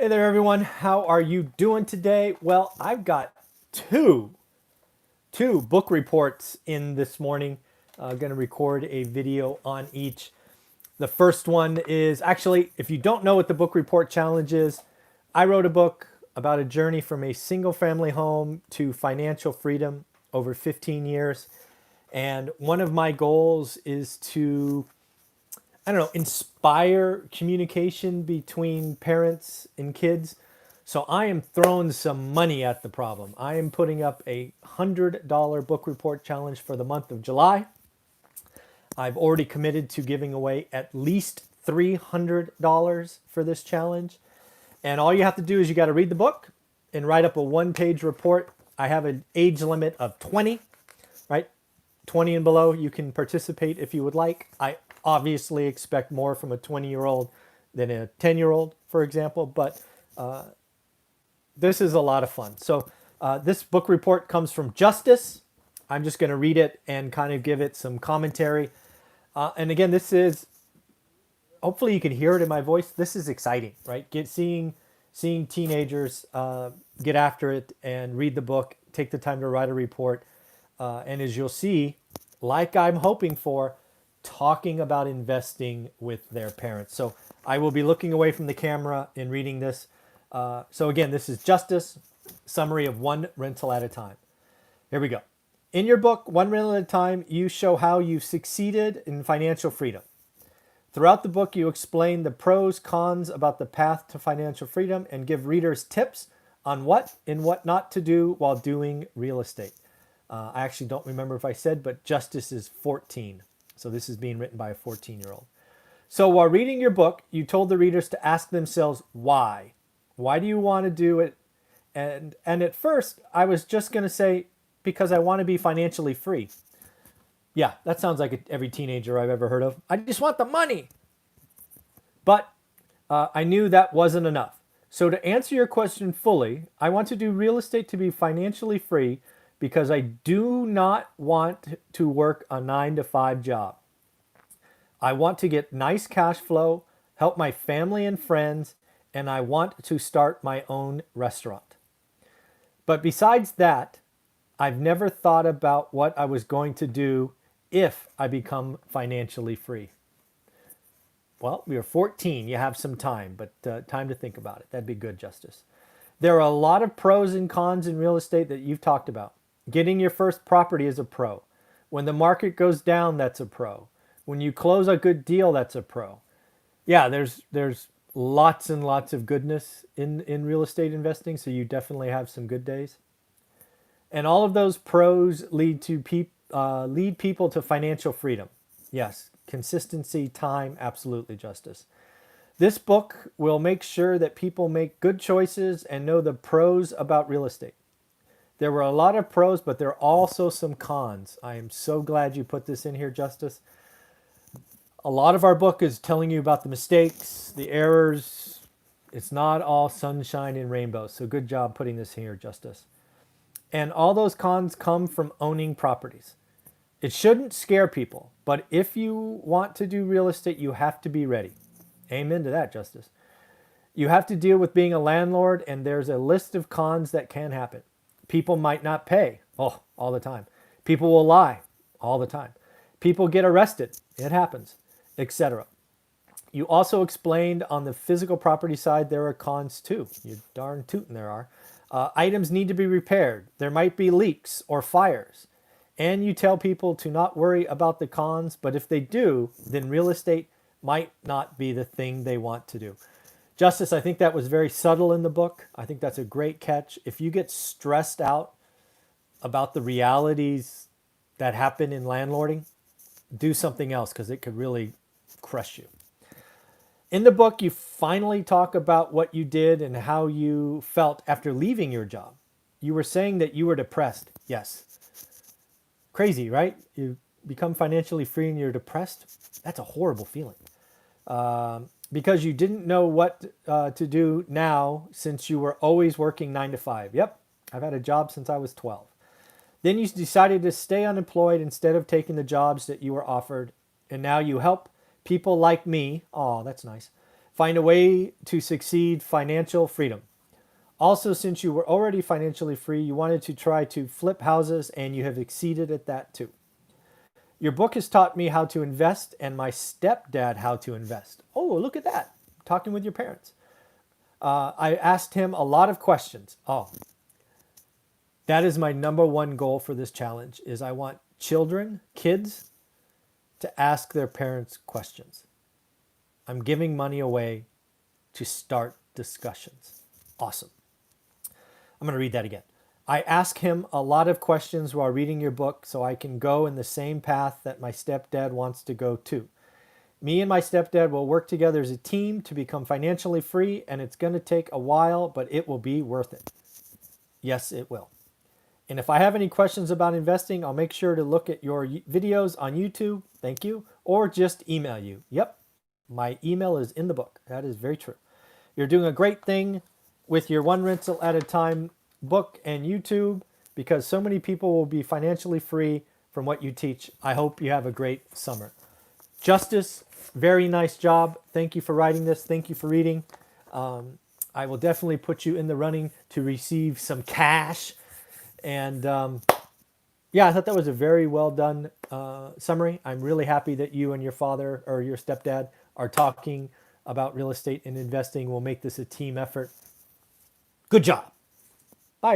Hey there, everyone. How are you doing today? Well, I've got two book reports in this morning. Going to record a video on each. The first one is actually, if you don't know what the book report challenge is, I wrote a book about a journey from a single family home to financial freedom over 15 years. And one of my goals is to I don't know, inspire communication between parents and kids. So I am throwing some money at the problem. I am putting up a $100 book report challenge for the month of July. I've already committed to giving away at least $300 for this challenge. And all you have to do is you got to read the book and write up a one-page report. I have an age limit of 20, right? 20 and below, you can participate if you would like. I obviously expect more from a 20-year-old than a 10-year-old, for example, but this is a lot of fun. So this book report comes from Justice. I'm just going to read it and kind of give it some commentary. And again, this is, hopefully you can hear it in my voice. This is exciting, right? Seeing teenagers get after it and read the book, take the time to write a report. And as you'll see, like I'm hoping for, talking about investing with their parents. So I will be looking away from the camera and reading this. So again, this is Justice, summary of one rental at a time. Here we go. In your book, One Rental at a Time, you show how you've succeeded in financial freedom. Throughout the book, you explain the pros, cons about the path to financial freedom and give readers tips on what and what not to do while doing real estate. I actually don't remember if I said, but Justice is 14. So this is being written by a 14-year-old. So while reading your book, you told the readers to ask themselves why. Why do you want to do it? And at first, I was just going to say, because I want to be financially free. Yeah, that sounds like every teenager I've ever heard of. I just want the money. But I knew that wasn't enough. So to answer your question fully, I want to do real estate to be financially free because I do not want to work a 9-to-5 job. I want to get nice cash flow, help my family and friends, and I want to start my own restaurant. But besides that, I've never thought about what I was going to do if I become financially free. Well, you're 14, you have some time, but time to think about it. That'd be good, Justice. There are a lot of pros and cons in real estate that you've talked about. Getting your first property is a pro. When the market goes down, that's a pro. When you close a good deal, that's a pro. Yeah, there's lots and lots of goodness in real estate investing, so you definitely have some good days. And all of those pros lead people to financial freedom. Yes, consistency, time, absolutely, Justice. This book will make sure that people make good choices and know the pros about real estate. There were a lot of pros, but there are also some cons. I am so glad you put this in here, Justice. A lot of our book is telling you about the mistakes, the errors. It's not all sunshine and rainbows. So good job putting this here, Justice. And all those cons come from owning properties. It shouldn't scare people, but if you want to do real estate, you have to be ready. Amen to that, Justice. You have to deal with being a landlord, and there's a list of cons that can happen. People might not pay, all the time. People will lie, all the time. People get arrested, it happens, etc. You also explained on the physical property side there are cons too. You darn tootin' there are. Items need to be repaired. There might be leaks or fires. And you tell people to not worry about the cons, but if they do, then real estate might not be the thing they want to do. Justice, I think that was very subtle in the book. I think that's a great catch. If you get stressed out about the realities that happen in landlording, do something else because it could really crush you. In the book, you finally talk about what you did and how you felt after leaving your job. You were saying that you were depressed. Yes. Crazy, right? You become financially free and you're depressed. That's a horrible feeling. Because you didn't know what to do now since you were always working 9 to 5. Yep, I've had a job since I was 12. Then you decided to stay unemployed instead of taking the jobs that you were offered. And now you help people like me, oh, that's nice, Find a way to succeed, financial freedom. Also, since you were already financially free, you wanted to try to flip houses and you have exceeded at that too. Your book has taught me how to invest and my stepdad how to invest. Oh, look at that. Talking with your parents. I asked him a lot of questions. Oh, that is my number one goal for this challenge is I want kids to ask their parents questions. I'm giving money away to start discussions. Awesome. I'm going to read that again. I ask him a lot of questions while reading your book so I can go in the same path that my stepdad wants to go too. Me and my stepdad will work together as a team to become financially free, and it's going to take a while, but it will be worth it. Yes, it will. And if I have any questions about investing, I'll make sure to look at your videos on YouTube. Thank you. Or just email you. Yep. My email is in the book. That is very true. You're doing a great thing with your one rental at a time book and YouTube because so many people will be financially free from what you teach. I hope you have a great summer. Justice, very nice job. Thank you for writing this. Thank you for reading. I will definitely put you in the running to receive some cash. And yeah, I thought that was a very well done summary. I'm really happy that you and your father or your stepdad are talking about real estate and investing. We'll make this a team effort. Good job.